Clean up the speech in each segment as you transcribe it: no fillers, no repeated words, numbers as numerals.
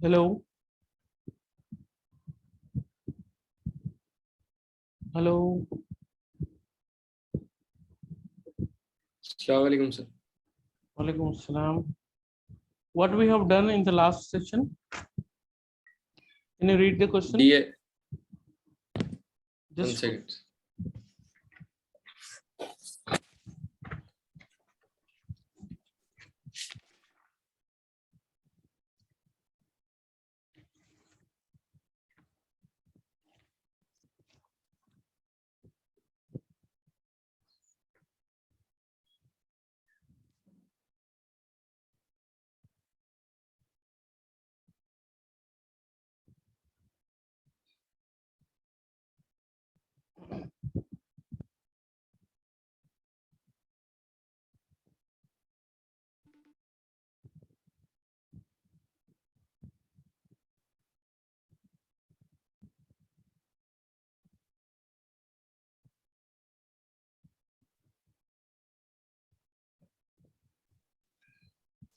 Hello. Hello. Assalamualaikum sir. Walaikum Assalam. What we have done in the last session? Can you read the question? Dear, one Just second.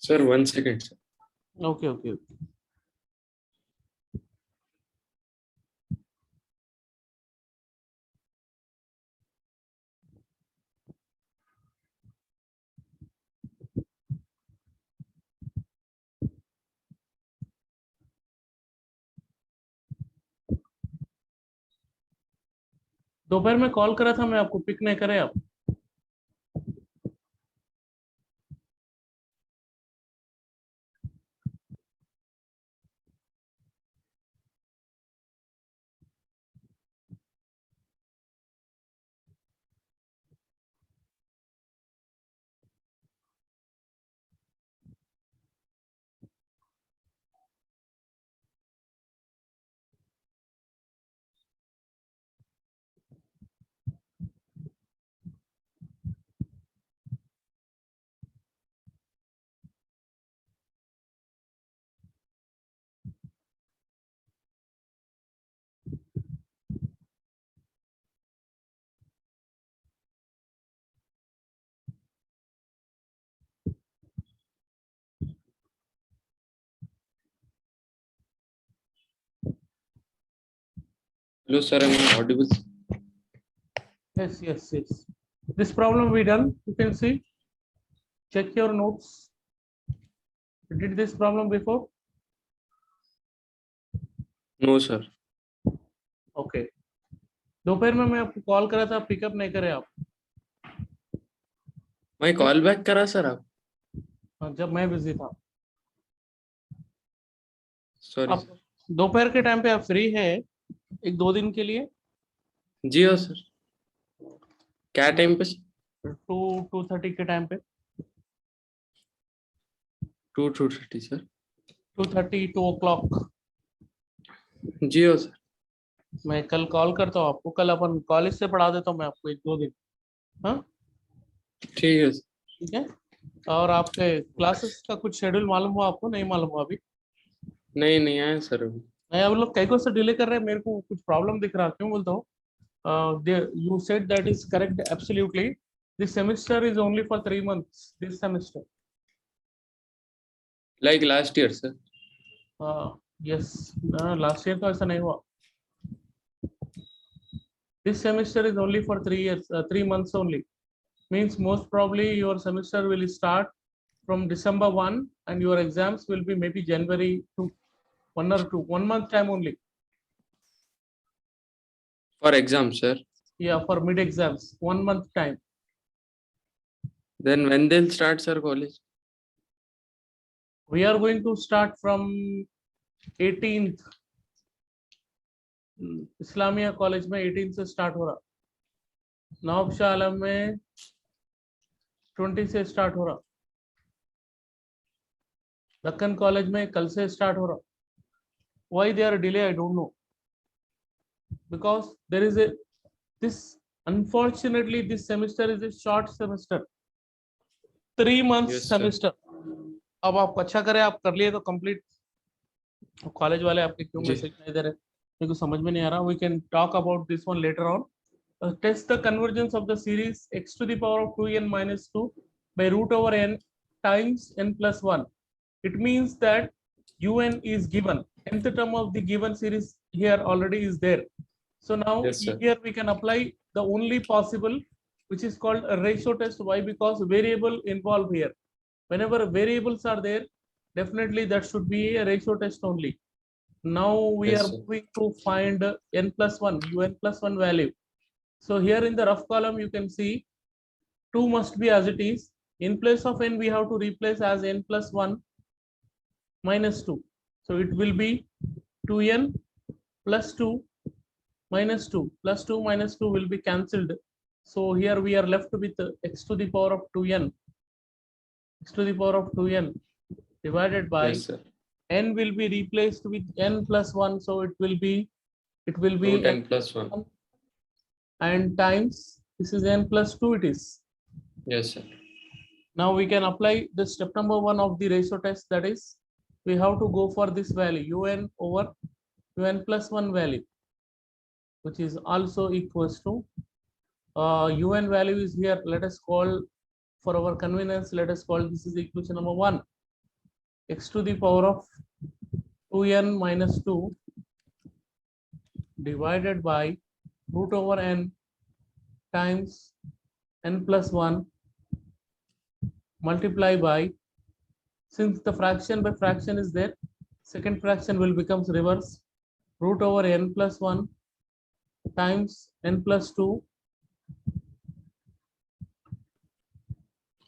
Sir, 1 second. Sir. okay. दोपहर में call करा था मैं आपको, pick नहीं करे आप? Hello, sir. Am I audible? Yes. This problem we done. You can see. Check your notes. You did this problem before? No, sir. Okay. दोपहर में मैं आपको कॉल करा था, पिकअप नहीं करे आप? मैं कॉल बैक करा सर आप? जब मैं बिजी था। सॉरी आप दोपहर के टाइम पे आप फ्री है 1-2 दिन के लिए? जी हाँ सर। क्या टाइम पे? 2:30 के टाइम पे। 2:30 सर। 2:30 2 o'clock। जी हाँ सर। मैं कल कॉल करता हूँ आपको, कल अपन कॉलेज से पढ़ा देता हूँ मैं आपको 1-2 दिन। हाँ ठीक है सर। ठीक है। और आपके क्लासेस का कुछ शेड्यूल मालूम हुआ आपको? नहीं मालूम हुआ अभी? नहीं आया सर अभी। नहीं, आप लोग कई को से डिले कर रहे हैं, मेरे को कुछ प्रॉब्लम दिख रहा है। क्यों बोलता हूँ? You said that is correct absolutely. This semester is only for 3 months, this semester. Like last year sir. Yes, last year तो ऐसा नहीं हुआ। This semester is only for 3 months only. Means most probably your semester will start from December 1 and your exams will be maybe January 2, 1 or 2, 1 month time only. For exam sir. Yeah, for mid exams, 1 month time. Then when they'll start sir college? We are going to start from 18th. Islamia college में 18 से start हो रहा, नवाब शाह आलम में 20 से start हो रहा, Deccan college में कल से स्टार्ट हो रहा। Why they are delay I don't know, because there is a this unfortunately this semester is a short semester, 3 months Yes, sir. semester। अब आप अच्छा करें, आप कर लिए तो कंप्लीट। कॉलेज वाले आपके क्यों जी। मैसेज नहीं दे रहे, मेरे को समझ में नहीं आ रहा। We can talk about this one later on. Test the convergence of the series x to the power of 2n minus 2 by root over n times n plus 1। It means that un is given. Nth term of the given series here already is there. So now Yes, sir. here we can apply the only possible, which is called a ratio test. Why? Because variable involved here. Whenever variables are there, definitely that should be a ratio test only. Now we Yes, are sir. moving to find n plus 1, un plus 1 value. So here in the rough column, you can see 2 must be as it is. In place of n, we have to replace as n plus 1 minus 2. So it will be 2n plus 2 minus 2 plus 2 minus 2 will be cancelled. So here we are left with x to the power of 2n, x to the power of 2n divided by Yes, sir. n will be replaced with n plus 1. So it will be Root n n plus 1. and times this is n plus 2 it is. Yes, sir. Now we can apply the step number 1 of the ratio test, that is we have to go for this value un over un plus 1 value, which is also equals to un value is here. Let us call, for our convenience, let us call this is equation number 1, x to the power of 2n minus 2 divided by root over n times n plus 1 multiply by, since the fraction by fraction is there, second fraction will becomes reverse, root over n plus 1 times n plus 2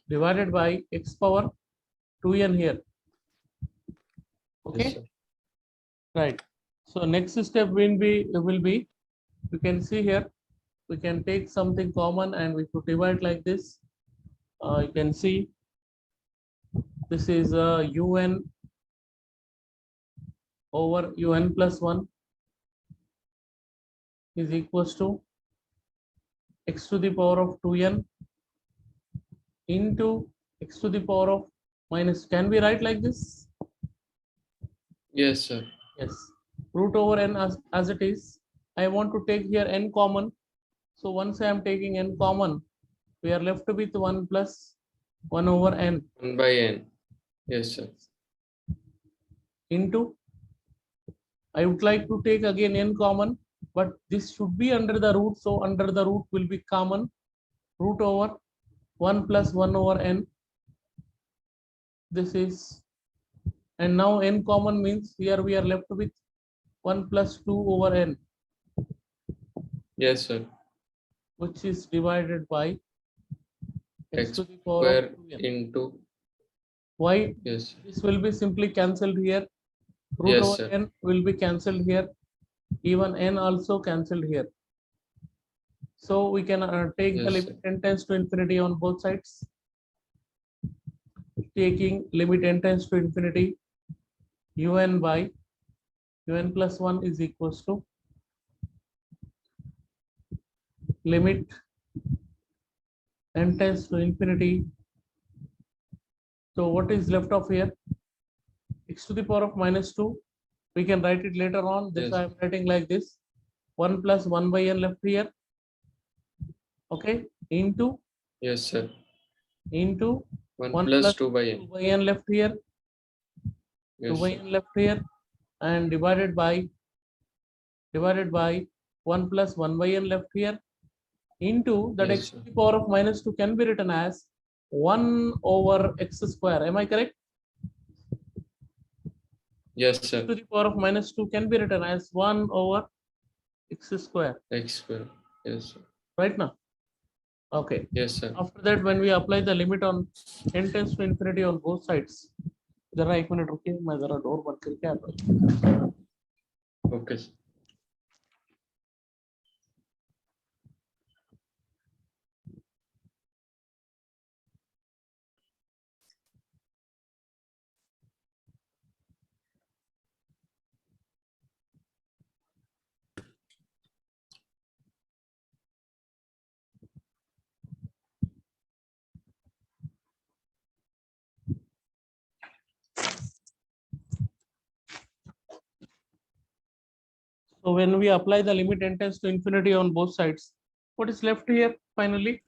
divided by x power 2n here. Okay. Yes, sir. Right. So next step will be you can see here, we can take something common and we could divide like this. You can see this is un over un plus 1 is equals to x to the power of 2n into x to the power of minus. Can we write like this? Yes, sir. Yes. Root over n as it is. I want to take here n common. So once I am taking n common, we are left with 1 plus 1 over n 1 by n. Yes, sir. into, I would like to take again n common, but this should be under the root. So under the root will be common, root over 1 plus 1 over n. This is, and now n common means here we are left with 1 plus 2 over n, Yes, sir. which is divided by x X to the power square of 2n. into. Why? Yes, sir. This will be simply cancelled here. Root Yes, over sir. n will be cancelled here. Even n also cancelled here. So we can take the Yes, limit sir. n tends to infinity on both sides. Taking limit n tends to infinity, un by un plus 1 is equals to limit n tends to infinity. So what is left of here? X to the power of minus 2. We can write it later on. This Yes. I am writing like this. 1 plus 1 by n left here. Okay. Into Yes, sir. 1 1 plus 2 by 2 n. by n left here. 2 Yes, by sir. n left here. And divided by 1 plus 1 by n left here. Into that Yes, x to sir. the power of minus 2 can be written as 1 over x square. Am I correct? Yes, X sir. to the power of minus 2 can be written as 1 over x square. X square. Yes, sir. Right now? Okay. Yes, sir. After that, when we apply the limit on n tends to infinity on both sides, जरा एक minute रुकिए, मैं जरा door बंद करके आता हूँ. Okay, sir. So when we apply the limit n tends to infinity on both sides, what is left here finally?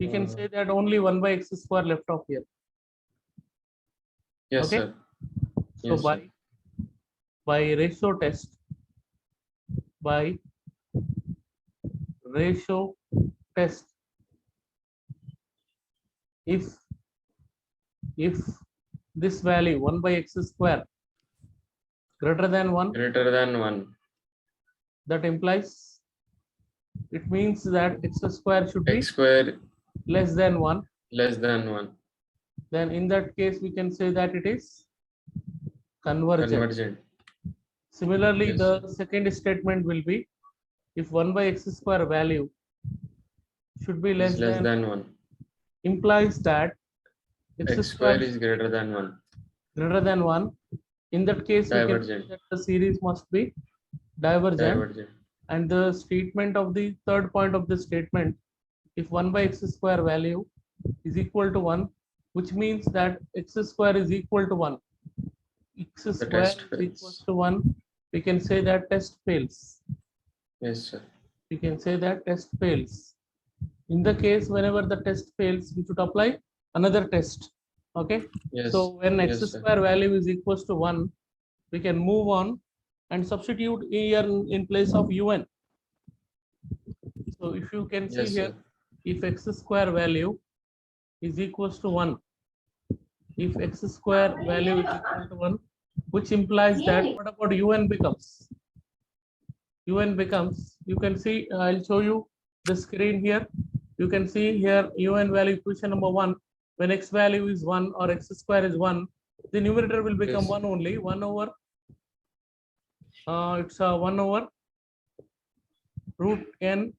We can say that only 1 by x square left off here. Yes, Okay. sir. So Yes, sir. by ratio test, by ratio test, if this value 1 by x square greater than 1, Greater than 1. that implies, it means that x square should be X square less than 1. less than 1. Then in that case we can say that it is convergent. Convergent. Similarly, Yes, the second statement will be, if 1 by x square value should be Is less than 1. implies that x X square square is greater than 1. greater than 1. In that case, we can say Divergent. that the series must be divergent. Divergent. And the statement of the third point of the statement, if 1 by x square value is equal to 1, which means that x square is equal to 1. X The square test is equal fails. to 1. We can say that test fails. Yes, sir. We can say that test fails. In the case, whenever the test fails, we should apply another test. Okay. Yes. So when x Yes, sir. square value is equals to 1, we can move on and substitute here in place of un. So if you can see Yes, here, sir. if x square value is equals to 1, if x square value is equal to 1, which implies that what about un becomes? Un becomes, you can see, I'll show you the screen here. You can see here un value equation number 1. When x value is 1 or x square is 1, the numerator will become Yes. 1 only. 1 over, it's 1 over root n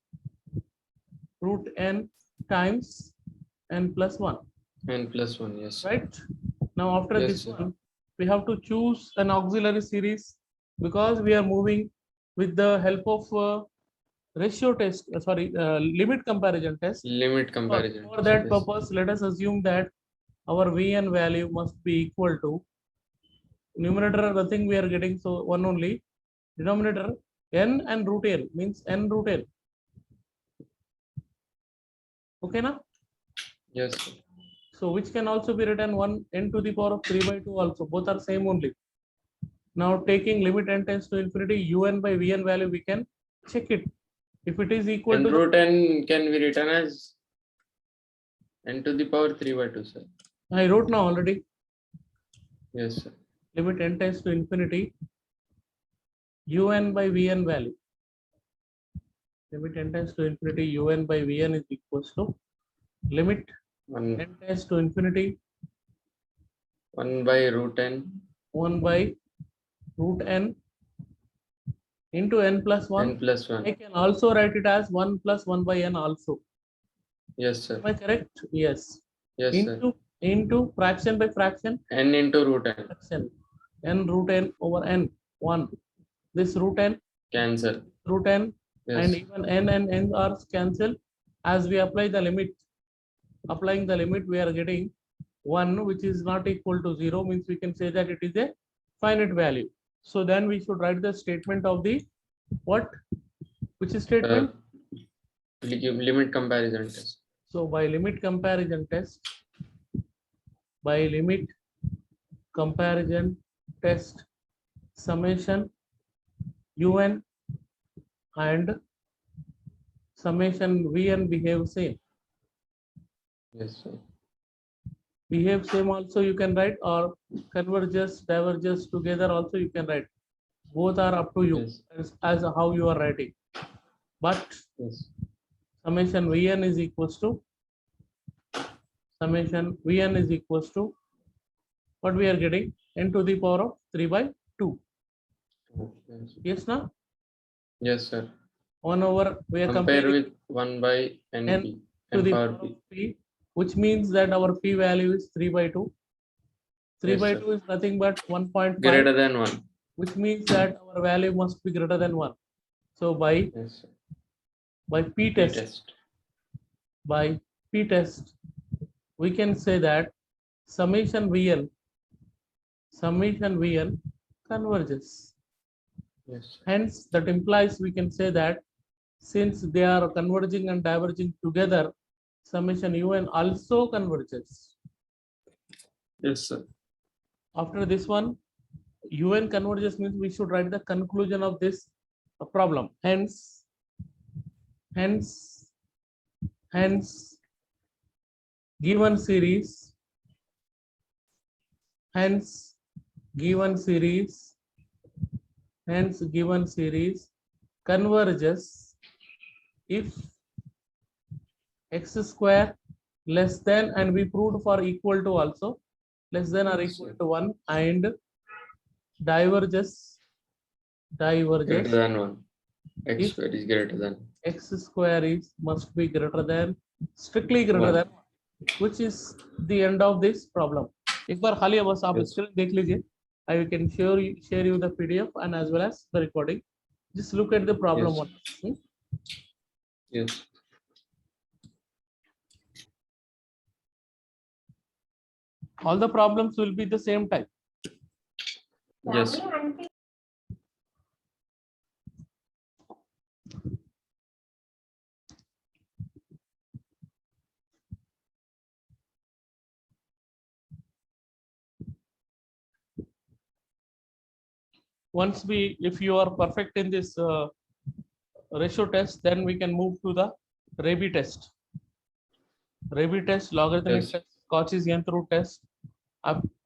times n plus 1. N plus 1. Yes, sir. Right. Now after Yes, this sir. one, we have to choose an auxiliary series, because we are moving with the help of ratio test, limit comparison test. Limit comparison. For that Yes. purpose, let us assume that our Vn value must be equal to numerator, nothing we are getting, so 1 only. Denominator n and root n, means n root n. Okay, na? Yes, sir. So which can also be written 1 n to the power of 3 by 2 also. Both are same only. Now taking limit n tends to infinity, un by vn value, we can check it. If it is equal And to root n can be written as n to the power 3 by 2, sir. I wrote now already. Yes, sir. Limit n tends to infinity, un by vn value. Limit n tends to infinity, un by vn is equals to limit 1, n tends to infinity, 1 by root n 1 by root n into n plus 1. n plus 1. I can also write it as 1 plus 1 by n also. Yes, sir. Am I correct? Yes. Yes, sir. Into fraction by fraction. N into root n. Fraction. N root n over n. 1. This root n, Cancel. root n, Yes. and even n and n are cancelled. As we apply the limit, applying the limit, we are getting 1, which is not equal to 0, means we can say that it is a finite value. So then we should write the statement of the what? Which is statement? Limit comparison test. So by limit comparison test, summation un and summation vn behave same. Yes, sir. Behave same also you can write, or converges, diverges together also you can write. Both are up to you. Yes. as how you are writing. But Yes. summation vn is equals to what we are getting, n to the power of 3 by 2. Yes. Yes, now Yes, sir. 1 over, we are Compare comparing with 1 by np. to N the power power p. of p, which means that our p value is 3 by 2. 3 Yes, by sir. 2 is nothing but 1.5, Greater than 1. which means that our value must be greater than 1. So by Yes, sir. p test, by p test, we can say that summation vn converges. Yes, sir. Hence, that implies we can say that since they are converging and diverging together, summation un also converges. Yes, sir. After this one, UN converges means we should write the conclusion of this problem. Hence, given series, hence given series converges if x square less than, and we proved for equal to also, less than or equal to 1, and diverges Greater than 1. X if square is greater than. x square is must be greater than, strictly greater 1. than, which is the end of this problem. एक बार खाली बस आप Yes. Screen देख लीजिए. I can share you the PDF and as well as the recording. Just look at the problem Yes. once. Yes. All the problems will be the same type. Yes. Once if you are perfect in this ratio test, then we can move to the Rabi test. Rabi test, logarithmic Yes. test, Cauchy's nth root test,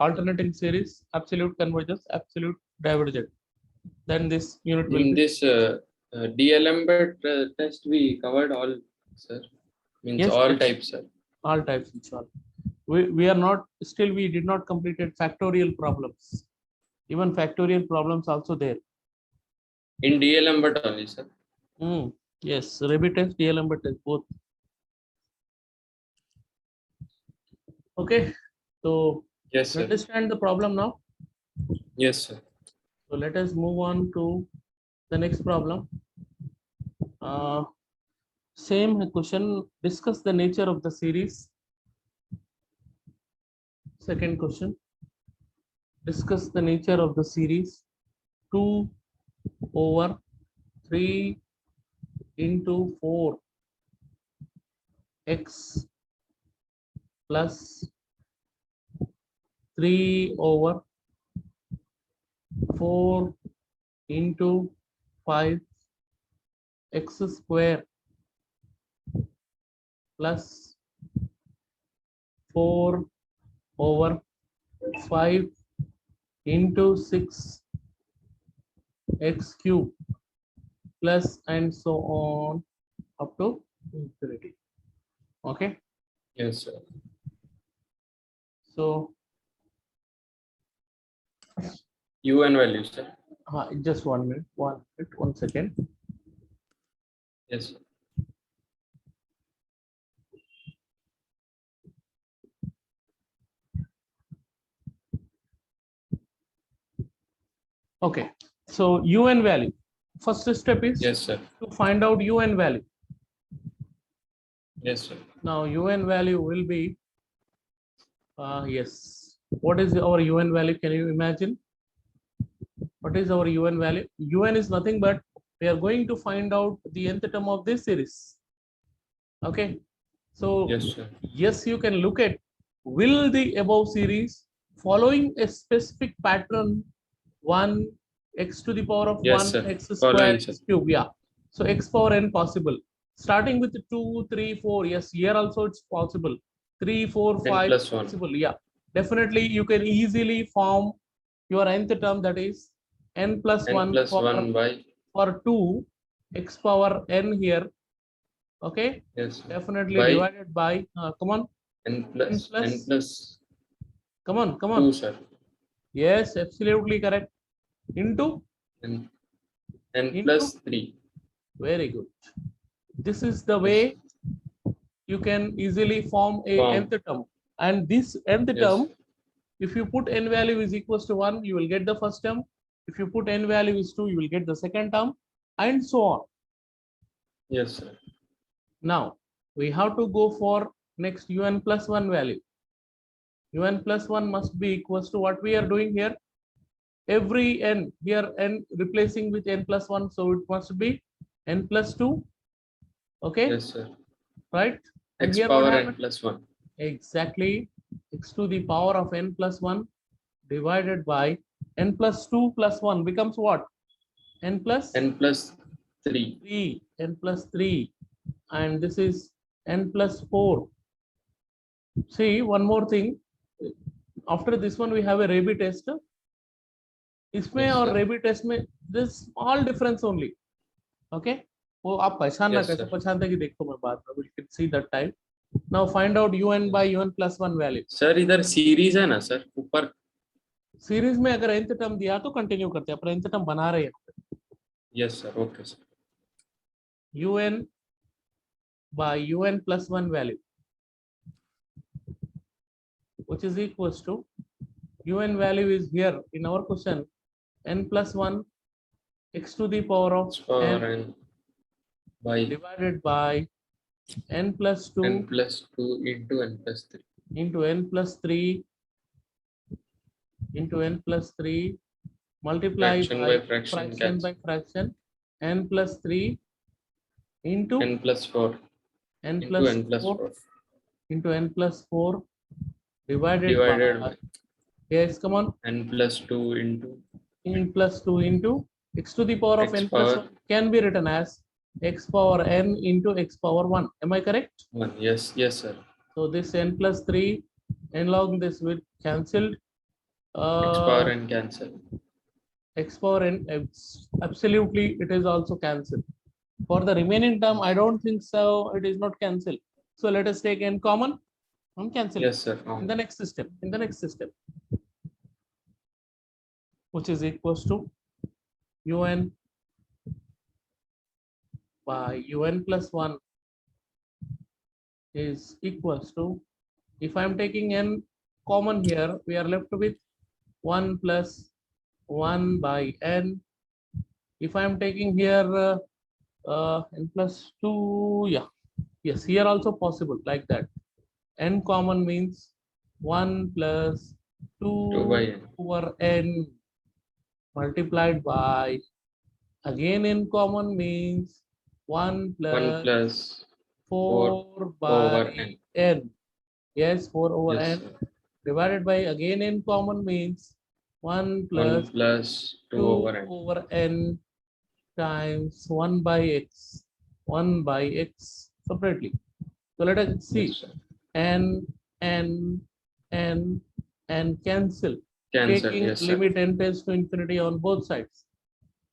alternating series, absolute convergence, absolute divergence. Then this unit will In be. this DLM test, we covered all, sir. Means Yes, all yes. types, sir. All types, inshallah. We are not, still we did not completed factorial problems. Even factorial problems also there. In DLM but only, sir. Yes, Rabi test, DLM test, both. Okay, so Yes, sir. understand the problem now. Yes, sir. So let us move on to the next problem. Same question, discuss the nature of the series. Second question, discuss the nature of the series 2 over 3 into 4 x plus 3 over 4 into 5 x square plus 4 over 5 into 6 x cube plus and so on up to infinity. Okay, Yes, sir. so UN value, sir. just 1 minute, 1 second. Yes, sir. Okay, so UN value. First step is Yes, sir. to find out UN value. Yes, sir. Now UN value will be, yes, what is our UN value? Can you imagine? What is our UN value? UN is nothing but we are going to find out the nth term of this series. Okay, so Yes, sir. yes, you can look at, will the above series following a specific pattern 1 x to the power of Yes, 1 sir. x Following, square sir. x cube, yeah, so x power n possible, starting with 2 3 4, yes, here also it's possible, 3 4 N 5 plus 1. possible, yeah, definitely you can easily form your nth term, that is n plus N 1 plus for 1 by. 2 x power n here. Okay, Yes, sir. definitely By divided by come on, N plus. come on 2, sir. yes, absolutely correct, into N Into? plus 3. very good. This is the Yes. way you can easily form a Form. nth term, and this nth Yes. term, if you put n value is equals to 1, you will get the first term. If you put n value is 2, you will get the second term, and so on. Yes, sir. Now we have to go for next un plus 1 value. Un plus 1 must be equals to what we are doing here. Every n here, n replacing with n plus 1, so it must be n plus 2. Okay, Yes, sir. right? And X here power what n happened? plus 1. Exactly, x to the power of n plus 1 divided by n plus 2 plus 1 becomes what? N plus n plus 3. 3, n plus 3, and this is n plus 4. See, one more thing. After this one, we have a Rabi test. इसमें Yes, और sir. Rabi test में this small difference only. Okay, वो आप पहचानना Yes, कैसे sir. पहचानते कि देखो मैं बात में we can see that type. Now find out un by un plus 1 value. Sir इधर सीरीज है ना सर ऊपर? सीरीज में अगर nth टर्म दिया तो कंटिन्यू करते हैं, पर nth टर्म बना रहे हैं. Yes sir, okay sir. un by un plus 1 value, which is equals to un value is here in our question n plus 1 x to the power of Power n n by divided by n plus 2 n plus 2 into n plus 3 into n plus 3 into n plus 3 multiply fraction by by fraction fraction by cancel. fraction n plus 3 into n plus 4 n into plus n plus 4 4 into n plus 4 divided divided by, by yes, come on, n plus 2 into n plus 2 into x to the power of x n plus power 1 can be written as x power n into x power 1. Am I correct? 1. Yes, yes sir. So this n plus 3 n log this will cancelled. X power n cancel. X power n, absolutely it is also cancelled. For the remaining term, I don't think so. It is not cancelled. So let us take n common and cancel Yes sir. in the next system. In the next system, which is equals to un by un plus 1 is equals to, if I am taking n common here, we are left with 1 plus 1 by n. If I am taking here n plus 2, yeah, yes, here also possible like that. N common means 1 plus 2 2 by n. over n multiplied by, again n common means 1 plus 1 plus 4 over by n. n. Yes, 4 over Yes n sir. divided by, again n common means 1 1 plus plus 2 over n. over n times 1 by x, 1 by x separately. So let us see. Yes sir. n and cancel. Cancel. Taking Yes sir. limit n tends to infinity on both sides.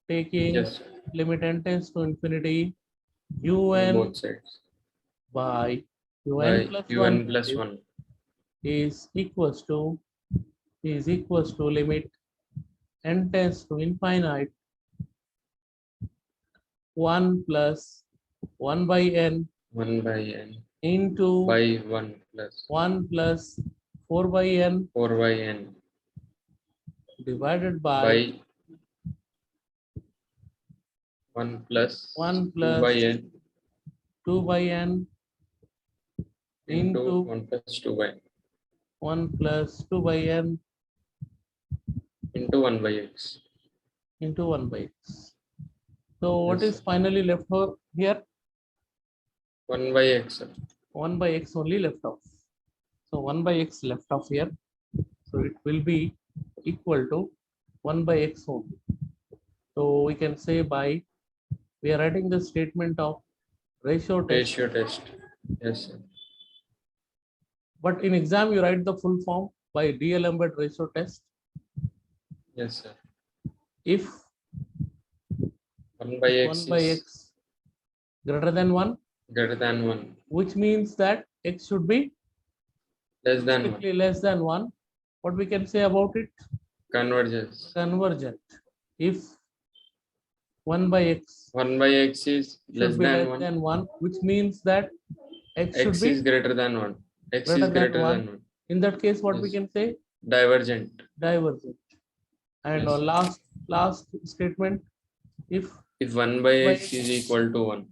Taking Yes sir. limit n tends to infinity, On un both sides. by un By plus un 1 plus 1. is equals to limit n tends to infinite 1 plus 1 by n 1 by n into by 1 plus 1 plus 4 by n 4 by n divided by by 1 plus 1 2 plus by n 2 by n into into 1 plus 2 by n 1 plus 2 by n into 1 by x. into 1 by x. So what Yes, is finally left over here? 1 by x sir. 1 by x only left off. So 1 by x left off here. So it will be equal to 1 by x only. So we can say by, we are writing the statement of ratio test. Ratio test. Yes sir. But in exam, you write the full form by D'Alembert ratio test. Yes sir. If 1 by x 1 by is x greater than 1, greater than 1, which means that x should be less than 1. strictly less than 1. What we can say about it? Converges. Convergent. If 1 by x 1 by x is less should be than less 1. than 1, which means that x should X be is greater than 1. X greater is greater than than 1. 1. In that case, what we Yes. can say? Divergent. Divergent. And Yes, sir. last statement, if 1 by by x is equal to 1.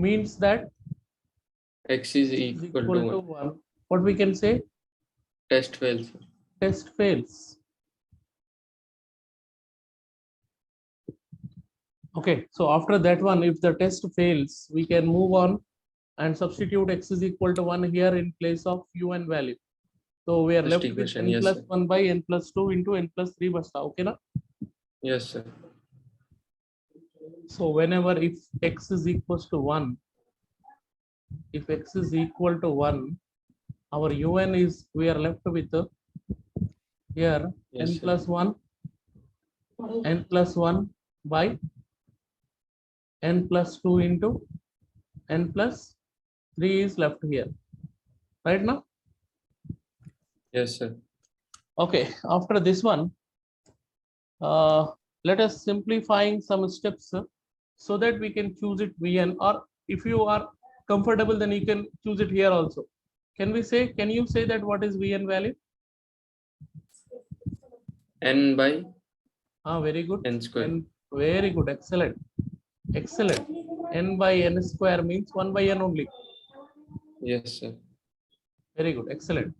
means that X is equal to 1. 1. What we can say? Test fails. Test fails. Okay, so after that one, if the test fails, we can move on and substitute x is equal to 1 here in place of un value. So we are First left with equation, n yes, plus sir. 1 by n plus 2 into n plus 3 basta. Okay na? Yes, sir. So whenever if x is equals to 1, if x is equal to 1, our un is, we are left with here Yes, n sir. plus 1, n plus 1 by n plus 2 into n plus 3 is left here. Right now? Yes, sir. Okay, after this one, let us simplifying some steps so that we can choose it Vn, or if you are comfortable, then you can choose it here also. Can you say that what is Vn value? N by Very good. n square. Very good. Excellent. Excellent. N by n square means 1 by n only. Yes, sir. Very good. Excellent.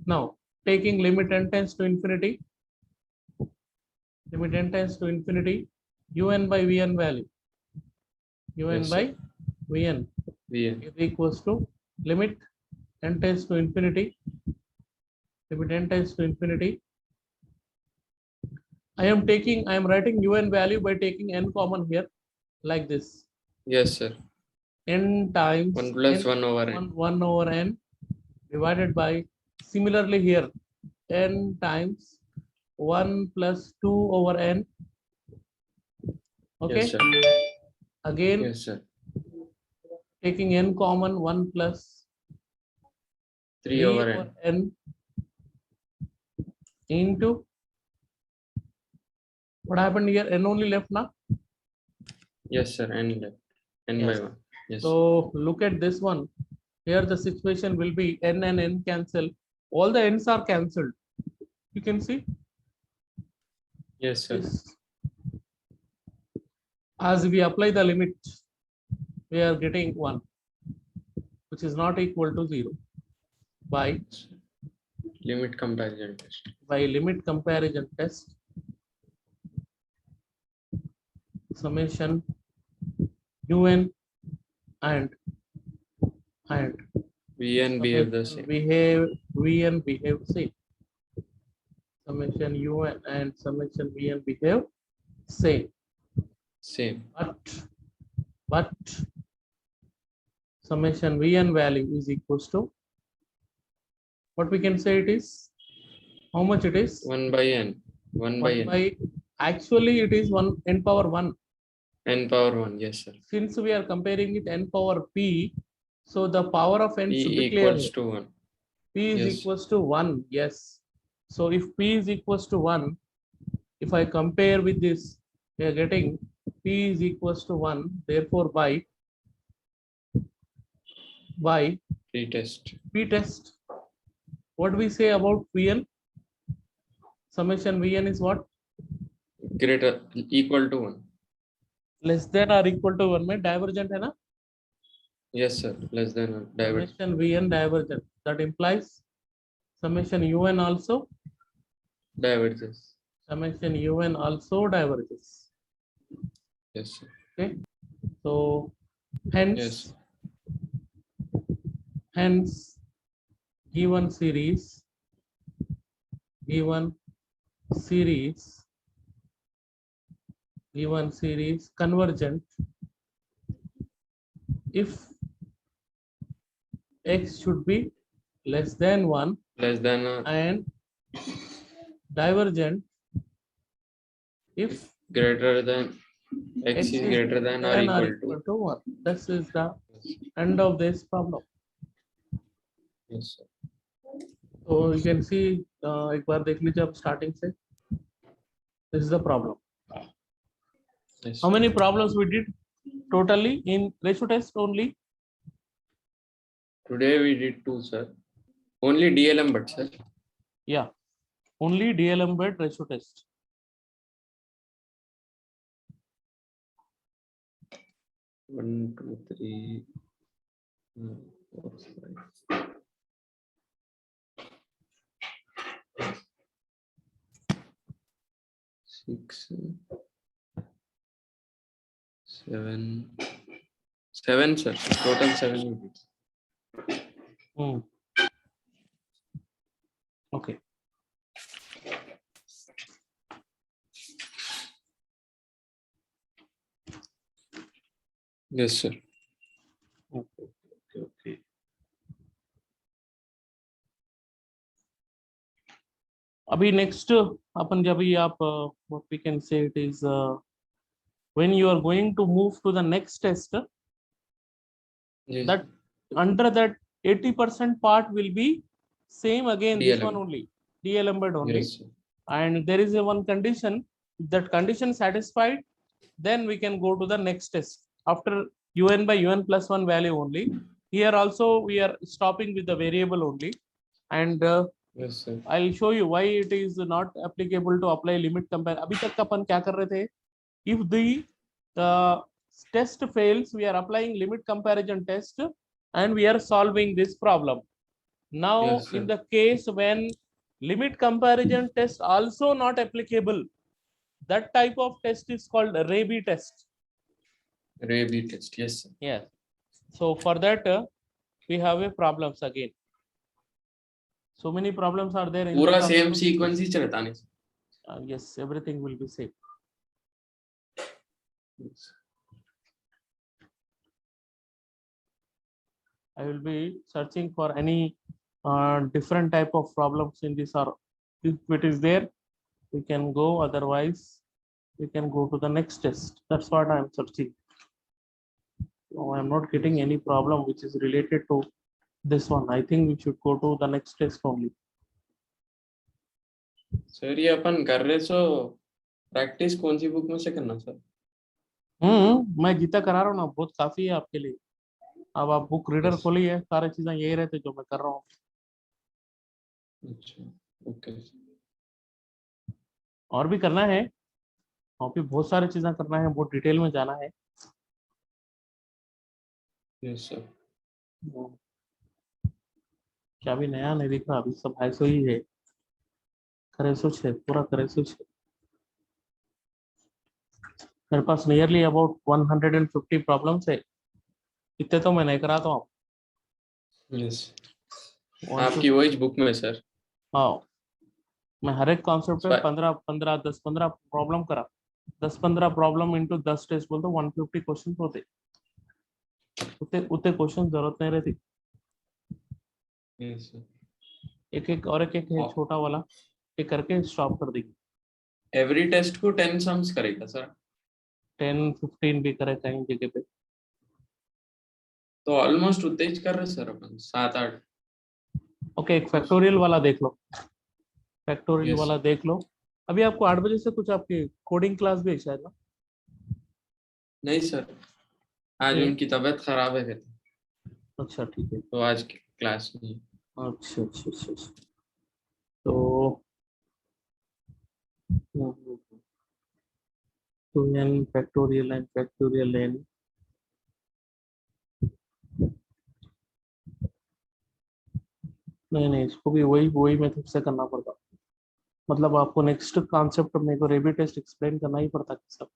Now, taking limit n tends to infinity, limit n tends to infinity, un by Vn value. Un Yes, by sir. Vn Vn. is equals to limit n tends to infinity, limit n tends to infinity. I am writing un value by taking n common here like this. Yes, sir. N times 1 plus n, 1 over n. 1 over n divided by, similarly here, n times 1 plus 2 over n. Okay. Yes, sir. Again, Yes, sir. taking n common, 1 plus 3 over n. n into, what happened here? N only left now. Yes, sir. N left. N Yes. by 1. Yes. So look at this one. Here the situation will be n and n cancel. All the n's are cancelled. You can see Yes, sir. this. As we apply the limit, we are getting 1, which is not equal to 0 by Limit comparison test. limit comparison test. Summation un and Vn behave the same. Vn behave same. Summation un and summation Vn behave same. Same. But summation Vn value is equals to, what we can say it is, how much it is? 1 by n. 1 by 1 n. by, actually it is 1 n power 1. N power 1. Yes, sir. Since we are comparing with n power p, so the power of n should P be clear equals here. to 1. P is Yes. equals to 1. Yes. So if p is equals to 1, if I compare with this, we are getting p is equals to 1. Therefore, by Retest. p test, what we say about Vn? Summation Vn is what? Greater, equal to 1. Less than or equal to 1 में divergent है ना? Yes, sir. Less than 1. Divergent. Summation Vn divergent. That implies summation un also Diverges. summation un also diverges. Yes, sir. Okay. So hence, Yes. hence given series convergent if x should be less than 1 Less than and divergent if greater than x is greater than or equal to 1. This is the end of this problem. Yes, sir. So you can see, एक बार देख लीजिए आप starting से. This is the problem. Yes, How sir. many problems we did totally in ratio test only? Today we did 2, sir. Only DLM, but sir. Yeah, only DLM bed ratio test. One, two, three, 4, 5. 6, 7, 7, sir. Total 7 units. Yes, sir. Okay, okay, okay. अभी next अपन जब ये आप what we can say it is when you are going to move to the next test, Yes. that under that 80% part will be same again, this one DLM. only, DLM only. Yes, sir. And there is a one condition, that condition satisfied, then we can go to the next test after un by un plus 1 value only. Here also we are stopping with the variable only, and Yes, sir. I'll show you why it is not applicable to apply limit compare. अभी तक का अपन क्या कर रहे थे, if the test fails, we are applying limit comparison test and we are solving this problem. Now Yes, sir. in the case when limit comparison test also not applicable, that type of test is called Rabi test. Rabi test. Yes, sir. Yes. So for that we have a problems again. So many problems are there in पूरा this same also. Sequence ही चलता नहीं. Yes, everything will be same. Yes. I will be searching for any different type of problems in this, or if it is there, we can go, otherwise we can go to the next test. That's what I am searching. No, I am not getting any problem which is related to this one. I think we should go to the next test only. Sir ये अपन कर रहे so practice कौन सी book में से करना sir? मैं गीता करा रहा हूँ ना, बहुत काफी है आपके लिए. अब आप बुक रीडर Yes. खोली है, सारे चीजें यही रहते जो मैं कर रहा हूँ. अच्छा, ओके. और भी करना है, और भी बहुत सारी चीजें करना है, बहुत डिटेल में जाना है. Yes sir. क्या भी नया नहीं दिख रहा, अभी सब ऐसे ही है. करेसो है, पूरा करेसो है. मेरे पास नियरली अबाउट 150 प्रॉब्लम्स है. इतने तो मैं नहीं कराता हूँ. यस. आपकी वही बुक में सर. हाँ, मैं हर एक कॉन्सेप्ट पे 10-15 प्रॉब्लम करा. 10-15 प्रॉब्लम इंटू 10 टेस्ट बोलते 150 क्वेश्चन होते. उतने क्वेश्चन जरूरत नहीं रहती. Yes sir. एक एक और एक एक है छोटा वाला, एक करके स्टॉप कर देगी. एवरी टेस्ट को 10 सम्स करेगा सर? 10-15 भी करे कहीं जगह पे. तो ऑलमोस्ट उतने ही कर रहे सर अपन, 7-8. ओके, एक फैक्टोरियल वाला देख लो. Factorial Yes. वाला देख लो. अभी आपको 8 बजे से कुछ आपकी कोडिंग क्लास भी है शायद ना? नहीं सर, आज नहीं? उनकी तबीयत खराब है कहते. अच्छा ठीक है. तो आज क्लास नहीं. अच्छा अच्छा अच्छा अच्छा. तो 2n factorial and factorial n. नहीं, इसको भी वही वही मेथड से करना पड़ता. मतलब आपको नेक्स्ट कॉन्सेप्ट मेरे को रेबी टेस्ट एक्सप्लेन करना ही पड़ता है सब.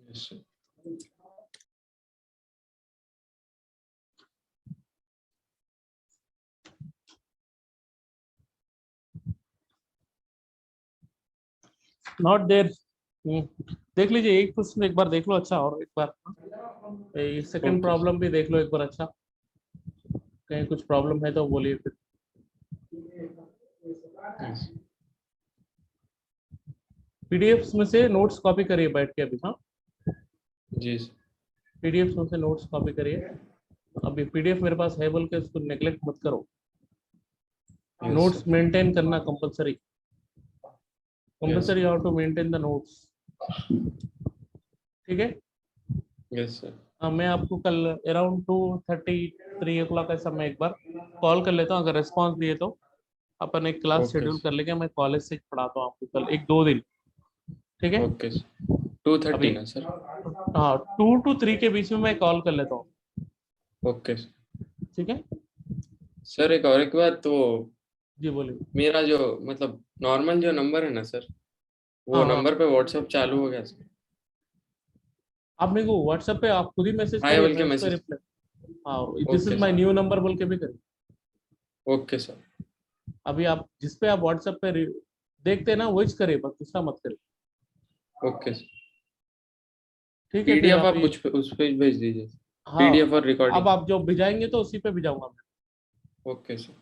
Yes, sir. Not there. देख लीजिए, एक क्वेश्चन एक बार देख लो अच्छा, और एक बार सेकंड Okay. प्रॉब्लम भी देख लो एक बार अच्छा. कहीं कुछ प्रॉब्लम है तो बोलिए फिर. Yes. पीडीएफ में से नोट्स कॉपी करिए बैठ के अभी. हाँ, जी सर. पीडीएफ में से नोट्स कॉपी करिए. अभी पीडीएफ मेरे पास है बोल के उसको नेग्लेक्ट मत करो. Yes, notes sir. मेंटेन करना compulsory. Compulsory how to maintain the notes. ठीक है. Yes, sir. मैं आपको कल अराउंड 2:30-3 o'clock ऐसा मैं एक बार कॉल कर लेता हूँ. अगर रिस्पॉन्स दिए तो अपन एक क्लास Okay, शेड्यूल sir. कर लेंगे. मैं कॉलेज से पढ़ाता हूँ आपको कल 1-2 दिन. ठीक है. Okay sir. 2:30 ना सर? हाँ, 2 to 3 के बीच में मैं कॉल कर लेता हूँ. Okay sir. ठीक है. सर एक और एक बात, तो जी बोलिए. मेरा जो मतलब नॉर्मल जो नंबर है ना सर, वो हाँ, हाँ. नंबर पे व्हाट्सएप चालू हो गया सर. आप मेरे को व्हाट्सएप पे आप खुद ही मैसेज हाय करिए, बोल के मैं उस पे मैसेज. रिप्लाई. हाँ, this is okay my sir. New number बोल के भी करिए. Okay sir. अभी आप जिस पे आप व्हाट्सएप पे देखते हैं ना, वही करिए, बस दूसरा मत करिए. Okay sir. ठीक है, फिर पीडीएफ आप अभी उस पे भेज दीजिए, हाँ, पीडीएफ और अब रिकॉर्डिंग। आप जो भिजाएंगे तो उसी पे भिजाऊंगा मैं। ओके सर,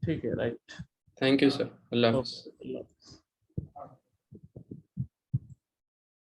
ठीक है, राइट। थैंक यू सर, अल्लाह हाफिज़। ओके।